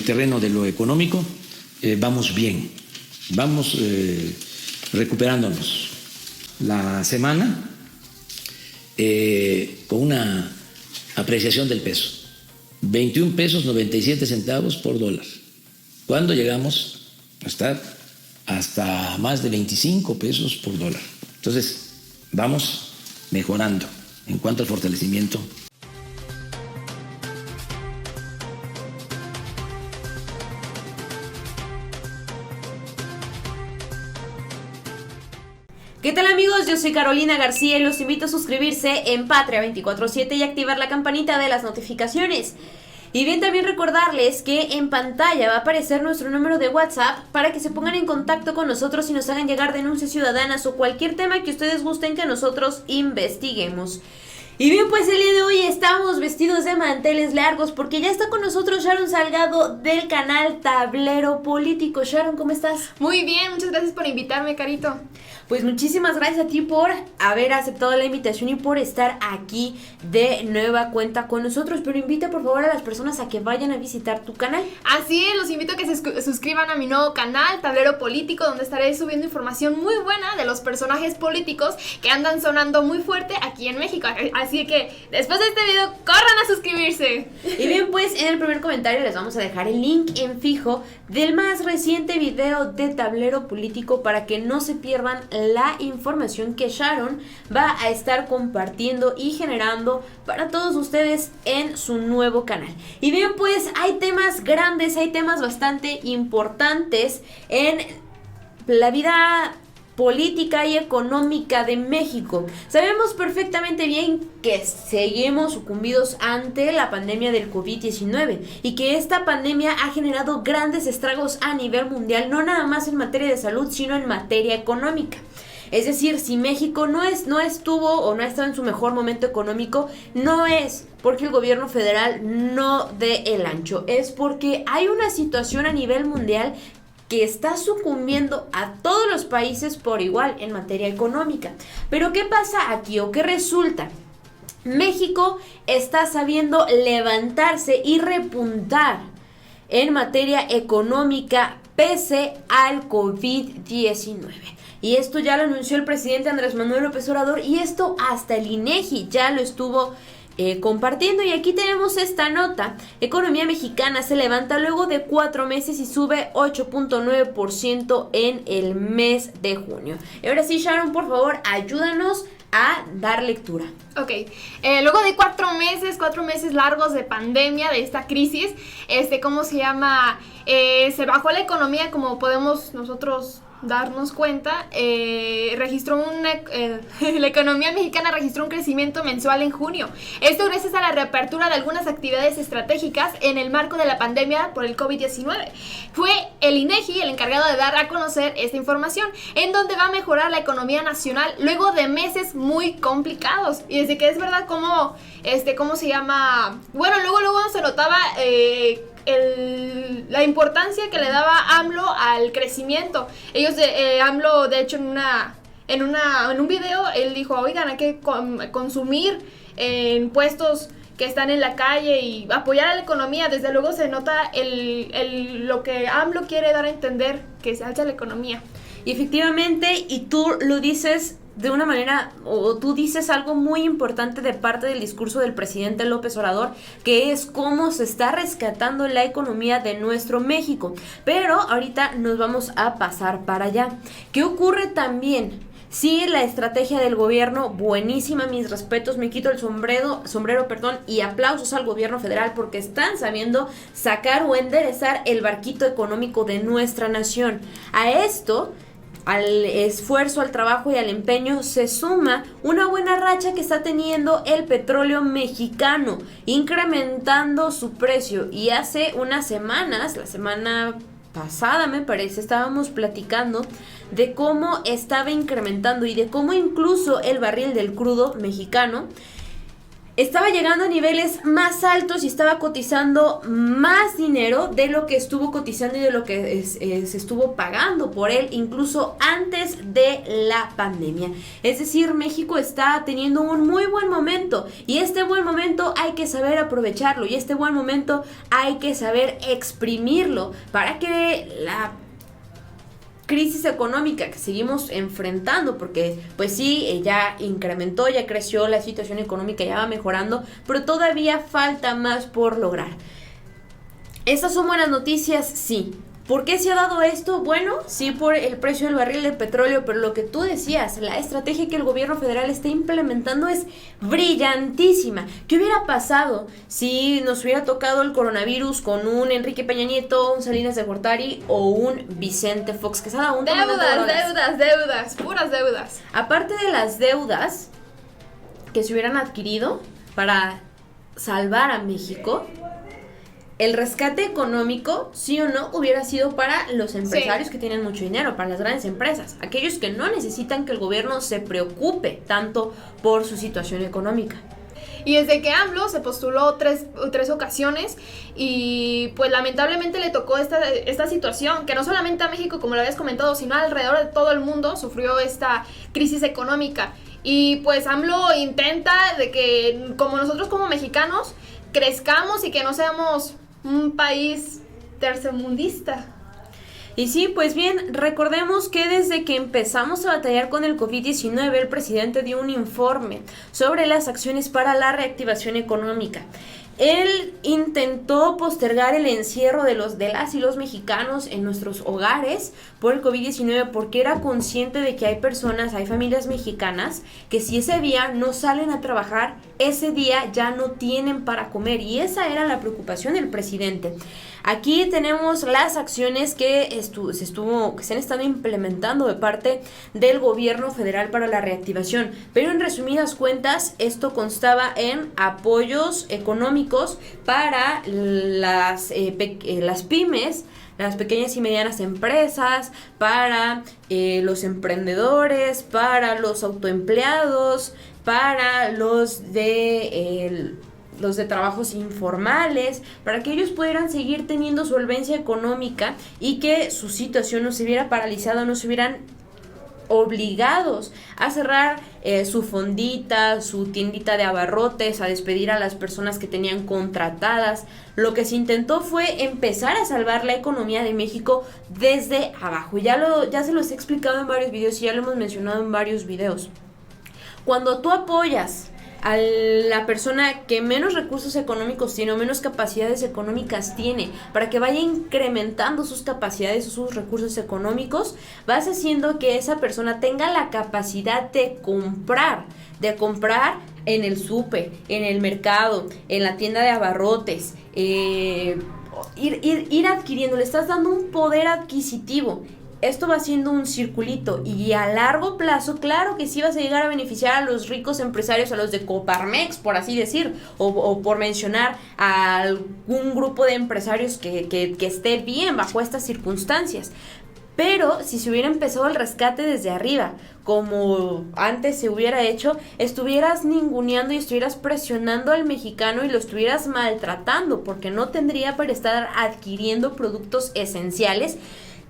terreno de lo económico, vamos bien, vamos recuperándonos. La semana con una apreciación del peso, 21 pesos 97 centavos por dólar. ¿Cuándo llegamos a estar hasta más de 25 pesos por dólar? Entonces, vamos mejorando en cuanto al fortalecimiento. ¿Qué tal, amigos? Yo soy Carolina García y los invito a suscribirse en Patria 24/7 y activar la campanita de las notificaciones. Y bien, también recordarles que en pantalla va a aparecer nuestro número de WhatsApp para que se pongan en contacto con nosotros y nos hagan llegar denuncias ciudadanas o cualquier tema que ustedes gusten que nosotros investiguemos. Y bien, pues el día de hoy estamos vestidos de manteles largos porque ya está con nosotros Sharon Salgado del canal Tablero Político. Sharon, ¿cómo estás? Muy bien, muchas gracias por invitarme, Carito. Pues muchísimas gracias a ti por haber aceptado la invitación y por estar aquí de nueva cuenta con nosotros. Pero invita por favor a las personas a que vayan a visitar tu canal. Así es, los invito a que se suscriban a mi nuevo canal, Tablero Político, donde estaré subiendo información muy buena de los personajes políticos que andan sonando muy fuerte aquí en México. Así que después de este video, corran a suscribirse. Y bien, pues en el primer comentario les vamos a dejar el link en fijo del más reciente video de Tablero Político para que no se pierdan la información que Sharon va a estar compartiendo y generando para todos ustedes en su nuevo canal. Y bien, pues hay temas grandes, hay temas bastante importantes en la vida política y económica de México. Sabemos perfectamente bien que seguimos sucumbidos ante la pandemia del COVID-19 y que esta pandemia ha generado grandes estragos a nivel mundial, no nada más en materia de salud, sino en materia económica. Es decir, si México no estuvo o no ha estado en su mejor momento económico, no es porque el gobierno federal no dé el ancho, es porque hay una situación a nivel mundial que está sucumbiendo a todos los países por igual en materia económica. Pero ¿qué pasa aquí o qué resulta? México está sabiendo levantarse y repuntar en materia económica pese al COVID-19. Y esto ya lo anunció el presidente Andrés Manuel López Obrador y esto hasta el INEGI ya lo estuvo compartiendo. Y aquí tenemos esta nota: economía mexicana se levanta luego de 4 meses y sube 8.9% en el mes de junio. Y ahora sí, Sharon, por favor, ayúdanos a dar lectura. Ok, luego de 4 meses largos de pandemia, de esta crisis, ¿cómo se llama? Se bajó la economía, como podemos nosotros darnos cuenta. La economía mexicana registró un crecimiento mensual en junio. Esto gracias a la reapertura de algunas actividades estratégicas en el marco de la pandemia por el COVID-19. Fue el INEGI el encargado de dar a conocer esta información, en donde va a mejorar la economía nacional luego de meses muy complicados. Y desde que es verdad cómo se llama, bueno, luego se notaba la importancia que le daba AMLO al crecimiento. AMLO, de hecho, en un video, él dijo: oigan, hay que consumir en puestos que están en la calle y apoyar a la economía. Desde luego se nota lo que AMLO quiere dar a entender, que se alza la economía. Y efectivamente, y tú lo dices de una manera, o tú dices algo muy importante de parte del discurso del presidente López Obrador, que es cómo se está rescatando la economía de nuestro México. Pero ahorita nos vamos a pasar para allá. ¿Qué ocurre también? Sí, la estrategia del gobierno, buenísima, mis respetos, me quito el sombrero, y aplausos al gobierno federal porque están sabiendo sacar o enderezar el barquito económico de nuestra nación. A esto, al esfuerzo, al trabajo y al empeño se suma una buena racha que está teniendo el petróleo mexicano, incrementando su precio. Y hace unas semanas, la semana pasada me parece, estábamos platicando de cómo estaba incrementando y de cómo incluso el barril del crudo mexicano estaba llegando a niveles más altos y estaba cotizando más dinero de lo que estuvo cotizando y de lo que se estuvo pagando por él, incluso antes de la pandemia. Es decir, México está teniendo un muy buen momento, y este buen momento hay que saber aprovecharlo, y este buen momento hay que saber exprimirlo para que la crisis económica que seguimos enfrentando, porque pues sí, ya incrementó, ya creció la situación económica, ya va mejorando, pero todavía falta más por lograr. ¿Estas son buenas noticias? Sí. ¿Por qué se ha dado esto? Bueno, sí, por el precio del barril de petróleo, pero lo que tú decías, la estrategia que el gobierno federal está implementando es brillantísima. ¿Qué hubiera pasado si nos hubiera tocado el coronavirus con un Enrique Peña Nieto, un Salinas de Gortari o un Vicente Fox Quesada? Deudas, puras deudas. Aparte de las deudas que se hubieran adquirido para salvar a México, el rescate económico, sí o no, hubiera sido para los empresarios que tienen mucho dinero, para las grandes empresas, aquellos que no necesitan que el gobierno se preocupe tanto por su situación económica. Y desde que AMLO se postuló tres ocasiones, y pues lamentablemente le tocó esta situación, que no solamente a México, como lo habías comentado, sino alrededor de todo el mundo sufrió esta crisis económica. Y pues AMLO intenta de que, como nosotros como mexicanos, crezcamos y que no seamos un país tercermundista. Y sí, pues bien, recordemos que desde que empezamos a batallar con el COVID-19, el presidente dio un informe sobre las acciones para la reactivación económica. Él intentó postergar el encierro de las y los mexicanos en nuestros hogares por el COVID-19 porque era consciente de que hay familias mexicanas que si ese día no salen a trabajar, ese día ya no tienen para comer, y esa era la preocupación del presidente. Aquí tenemos las acciones que se han estado implementando de parte del gobierno federal para la reactivación, pero en resumidas cuentas esto constaba en apoyos económicos para las pymes, las pequeñas y medianas empresas, para los emprendedores, para los autoempleados, para los de trabajos informales, para que ellos pudieran seguir teniendo solvencia económica y que su situación no se viera paralizada, no se vieran obligados a cerrar su fondita, su tiendita de abarrotes, a despedir a las personas que tenían contratadas. Lo que se intentó fue empezar a salvar la economía de México desde abajo. Ya se los he explicado en varios videos y ya lo hemos mencionado en varios videos. Cuando tú apoyas a la persona que menos recursos económicos tiene o menos capacidades económicas tiene, para que vaya incrementando sus capacidades o sus recursos económicos, vas haciendo que esa persona tenga la capacidad de comprar en el súper, en el mercado, en la tienda de abarrotes, ir adquiriendo, le estás dando un poder adquisitivo. Esto va siendo un circulito, y a largo plazo, claro que sí vas a llegar a beneficiar a los ricos empresarios, a los de Coparmex, por así decir, o por mencionar a algún grupo de empresarios que esté bien bajo estas circunstancias. Pero si se hubiera empezado el rescate desde arriba, como antes se hubiera hecho, estuvieras ninguneando y estuvieras presionando al mexicano y lo estuvieras maltratando, porque no tendría para estar adquiriendo productos esenciales,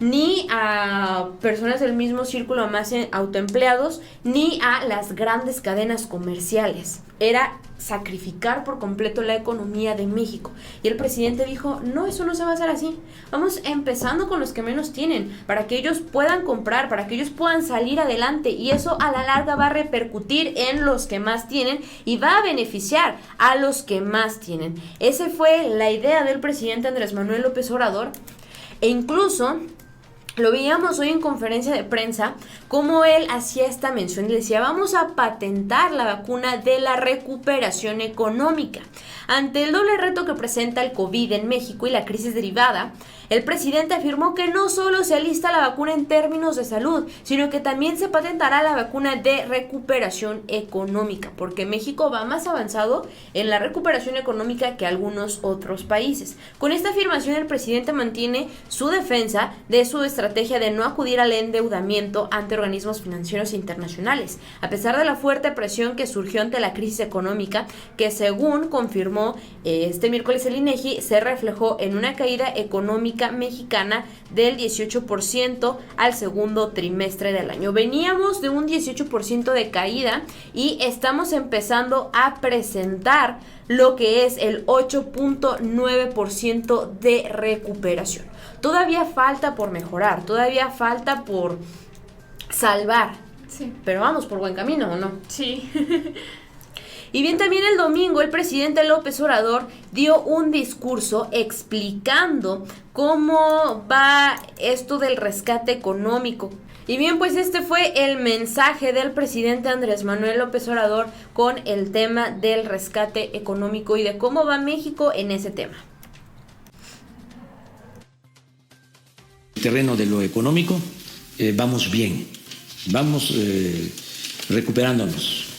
ni a personas del mismo círculo más autoempleados, ni a las grandes cadenas comerciales. Era sacrificar por completo la economía de México. Y el presidente dijo, no, eso no se va a hacer así. Vamos empezando con los que menos tienen, para que ellos puedan comprar, para que ellos puedan salir adelante. Y eso a la larga va a repercutir en los que más tienen y va a beneficiar a los que más tienen. Esa fue la idea del presidente Andrés Manuel López Obrador. E incluso lo veíamos hoy en conferencia de prensa, como él hacía esta mención y decía, vamos a patentar la vacuna de la recuperación económica. Ante el doble reto que presenta el COVID en México y la crisis derivada, el presidente afirmó que no solo se alista la vacuna en términos de salud, sino que también se patentará la vacuna de recuperación económica, porque México va más avanzado en la recuperación económica que algunos otros países. Con esta afirmación, el presidente mantiene su defensa de su estrategia estrategia de no acudir al endeudamiento ante organismos financieros internacionales, a pesar de la fuerte presión que surgió ante la crisis económica, que según confirmó este miércoles el INEGI, se reflejó en una caída económica mexicana del 18% al segundo trimestre del año. Veníamos de un 18% de caída y estamos empezando a presentar lo que es el 8.9% de recuperación. Todavía falta por mejorar, todavía falta por salvar, Sí. pero vamos por buen camino, ¿o no? Sí. Y bien, también el domingo el presidente López Obrador dio un discurso explicando cómo va esto del rescate económico. Y bien, pues este fue el mensaje del presidente Andrés Manuel López Obrador con el tema del rescate económico y de cómo va México en ese tema. El terreno de lo económico, vamos bien, vamos recuperándonos.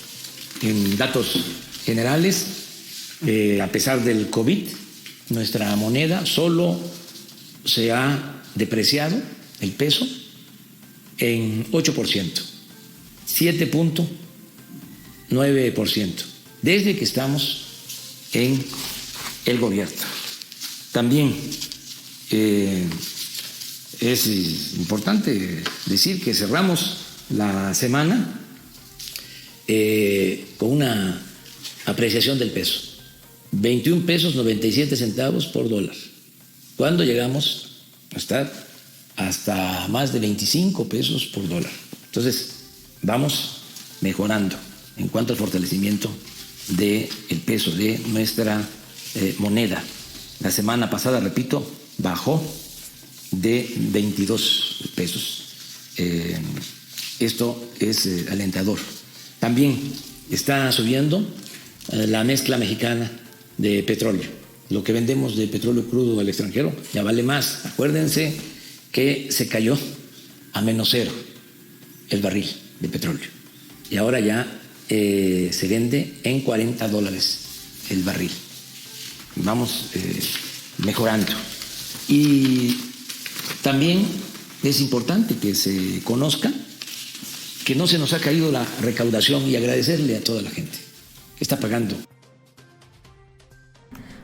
En datos generales, a pesar del COVID, nuestra moneda solo se ha depreciado el peso en 8%, 7.9%, desde que estamos en el gobierno. También es importante decir que cerramos la semana con una apreciación del peso, 21 pesos 97 centavos por dólar, cuando llegamos a estar hasta más de 25 pesos por dólar. Entonces, vamos mejorando en cuanto al fortalecimiento del peso de nuestra moneda. La semana pasada, repito, bajó de 22 pesos. Esto es alentador. También está subiendo la mezcla mexicana de petróleo. Lo que vendemos de petróleo crudo al extranjero ya vale más. Acuérdense que se cayó a -0 el barril de petróleo y ahora ya se vende en $40 el barril. Vamos mejorando. Y también es importante que se conozca que no se nos ha caído la recaudación y agradecerle a toda la gente que está pagando.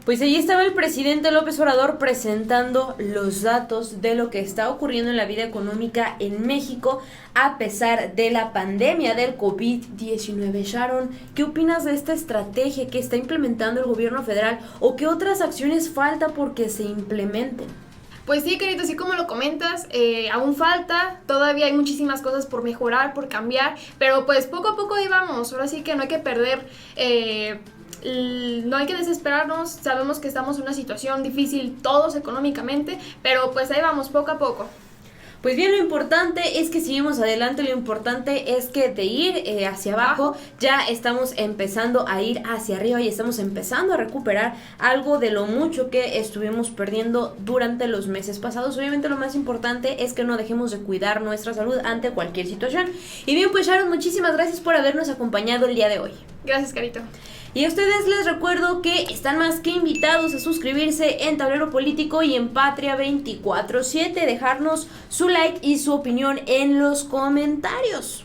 Pues allí estaba el presidente López Obrador presentando los datos de lo que está ocurriendo en la vida económica en México a pesar de la pandemia del COVID-19. Sharon, ¿qué opinas de esta estrategia que está implementando el gobierno federal o qué otras acciones falta porque se implementen? Pues sí, querido, así como lo comentas, aún falta, todavía hay muchísimas cosas por mejorar, por cambiar, pero pues poco a poco ahí vamos. Ahora sí que no hay que perder... no hay que desesperarnos, sabemos que estamos en una situación difícil todos económicamente, pero pues ahí vamos poco a poco. Pues bien, lo importante es que seguimos adelante, lo importante es que de ir hacia abajo ya estamos empezando a ir hacia arriba y estamos empezando a recuperar algo de lo mucho que estuvimos perdiendo durante los meses pasados. Obviamente lo más importante es que no dejemos de cuidar nuestra salud ante cualquier situación. Y bien, pues Sharon, muchísimas gracias por habernos acompañado el día de hoy. Gracias, Carito. Y a ustedes les recuerdo que están más que invitados a suscribirse en Tablero Político y en Patria 24/7, dejarnos su like y su opinión en los comentarios.